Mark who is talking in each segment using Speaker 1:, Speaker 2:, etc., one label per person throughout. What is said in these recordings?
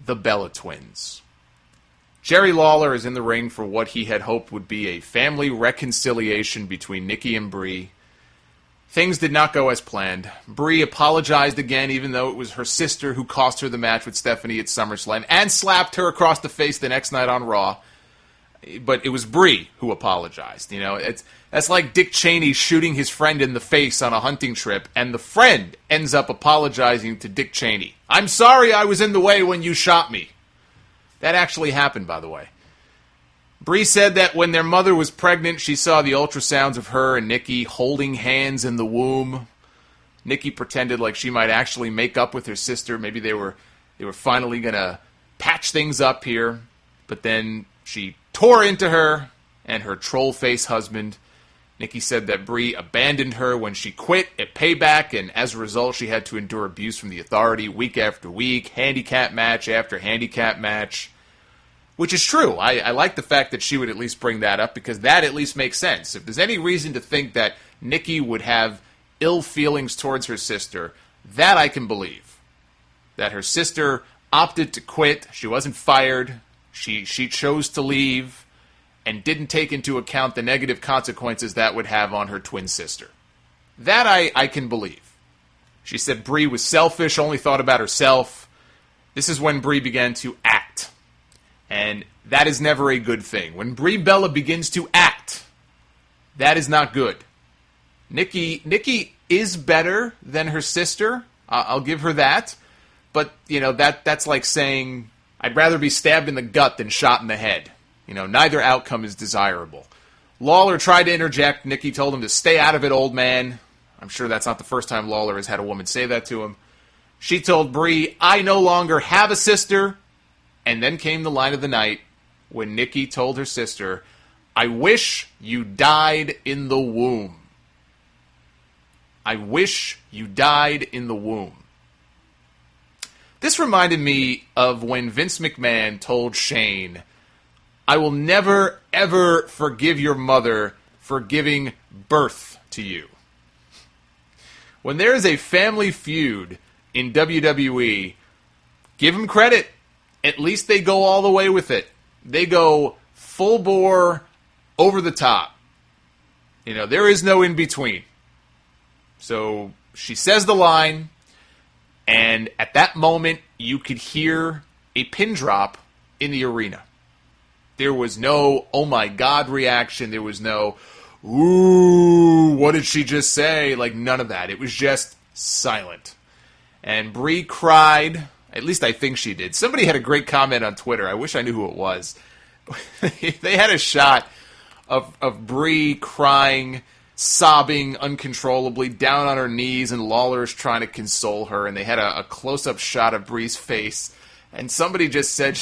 Speaker 1: the Bella twins. Jerry Lawler is in the ring for what he had hoped would be a family reconciliation between Nikki and Brie. Things did not go as planned. Brie apologized again, even though it was her sister who cost her the match with Stephanie at SummerSlam and slapped her across the face the next night on Raw. But it was Brie who apologized. You know, that's like Dick Cheney shooting his friend in the face on a hunting trip, and the friend ends up apologizing to Dick Cheney. I'm sorry I was in the way when you shot me. That actually happened, by the way. Brie said that when their mother was pregnant, she saw the ultrasounds of her and Nikki holding hands in the womb. Nikki pretended like she might actually make up with her sister. Maybe they were finally going to patch things up here. But then she tore into her and her troll-face husband. Nikki said that Brie abandoned her when she quit at Payback, and as a result, she had to endure abuse from the Authority week after week, handicap match after handicap match. Which is true. I like the fact that she would at least bring that up, because that at least makes sense. If there's any reason to think that Nikki would have ill feelings towards her sister, that I can believe. That her sister opted to quit, she wasn't fired, she chose to leave, and didn't take into account the negative consequences that would have on her twin sister. That I can believe. She said Brie was selfish, only thought about herself. This is when Brie began to act. And that is never a good thing. When Brie Bella begins to act, that is not good. Nikki is better than her sister. I'll give her that. But, you know, that's like saying, I'd rather be stabbed in the gut than shot in the head. You know, neither outcome is desirable. Lawler tried to interject. Nikki told him to stay out of it, old man. I'm sure that's not the first time Lawler has had a woman say that to him. She told Brie, I no longer have a sister. And then came the line of the night when Nikki told her sister, I wish you died in the womb. I wish you died in the womb. This reminded me of when Vince McMahon told Shane, I will never, ever forgive your mother for giving birth to you. When there is a family feud in WWE, give them credit. At least they go all the way with it. They go full bore, over the top. You know, there is no in between. So she says the line, and at that moment, you could hear a pin drop in the arena. There was no, oh my God reaction. There was no, ooh, what did she just say? Like, none of that. It was just silent. And Brie cried. At least I think she did. Somebody had a great comment on Twitter. I wish I knew who it was. They had a shot of Brie crying, sobbing uncontrollably, down on her knees, and Lawler is trying to console her. And they had a close-up shot of Brie's face. And somebody just said,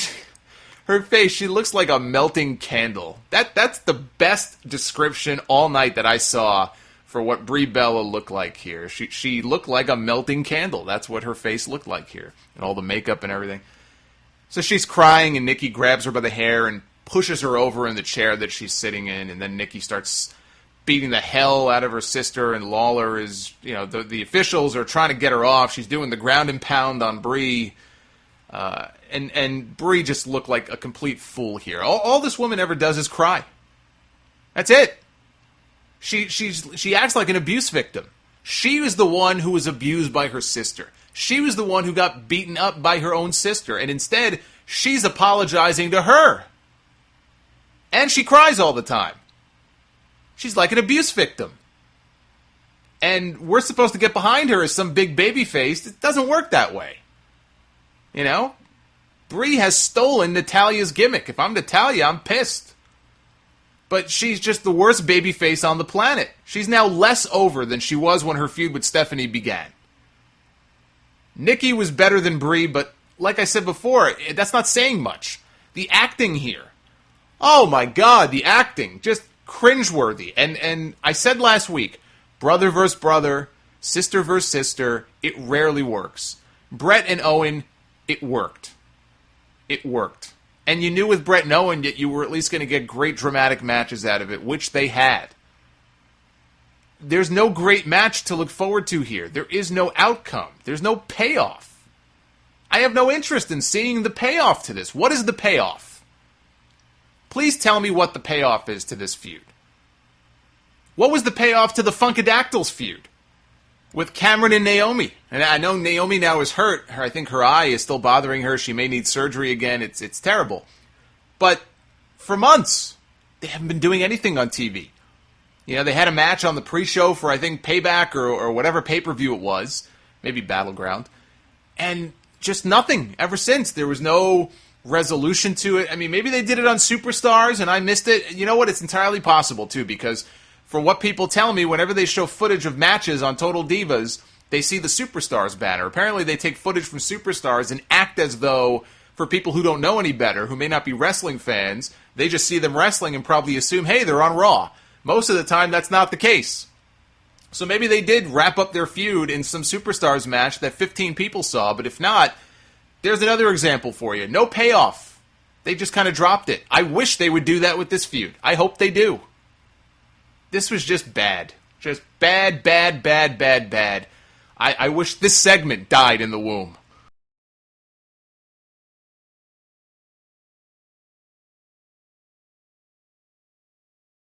Speaker 1: her face, she looks like a melting candle. That's the best description all night that I saw for what Brie Bella looked like here. She looked like a melting candle. That's what her face looked like here. And all the makeup and everything. So she's crying, and Nikki grabs her by the hair and pushes her over in the chair that she's sitting in. And then Nikki starts beating the hell out of her sister, and Lawler is, you know, the officials are trying to get her off. She's doing the ground and pound on Brie. And Brie just looked like a complete fool here. All this woman ever does is cry. That's it. She acts like an abuse victim. She was the one who was abused by her sister. She was the one who got beaten up by her own sister. And instead, she's apologizing to her. And she cries all the time. She's like an abuse victim. And we're supposed to get behind her as some big babyface. It doesn't work that way. You know? Brie has stolen Natalia's gimmick. If I'm Natalia, I'm pissed. But she's just the worst babyface on the planet. She's now less over than she was when her feud with Stephanie began. Nikki was better than Brie, but like I said before, that's not saying much. The acting here. Oh my God, the acting. Just cringeworthy. And I said last week, brother versus brother, sister versus sister, it rarely works. Brett and Owen, it worked. It worked. And you knew with Brett and Owen that you were at least going to get great dramatic matches out of it, which they had. There's no great match to look forward to here. There is no outcome. There's no payoff. I have no interest in seeing the payoff to this. What is the payoff? Please tell me what the payoff is to this feud. What was the payoff to the Funkadactyls feud with Cameron and Naomi? And I know Naomi now is hurt. I think her eye is still bothering her. She may need surgery again. It's terrible. But for months, they haven't been doing anything on TV. You know, they had a match on the pre-show for, I think, Payback or whatever pay-per-view it was. Maybe Battleground. And just nothing ever since. There was no resolution to it. I mean, maybe they did it on Superstars and I missed it. You know what? It's entirely possible, too, because from what people tell me, whenever they show footage of matches on Total Divas, they see the Superstars banner. Apparently, they take footage from Superstars and act as though, for people who don't know any better, who may not be wrestling fans, they just see them wrestling and probably assume, hey, they're on Raw. Most of the time, that's not the case. So maybe they did wrap up their feud in some Superstars match that 15 people saw, but if not, there's another example for you. No payoff. They just kind of dropped it. I wish they would do that with this feud. I hope they do. This was just bad. Just bad, bad, bad, bad, bad. I wish this segment died in the womb.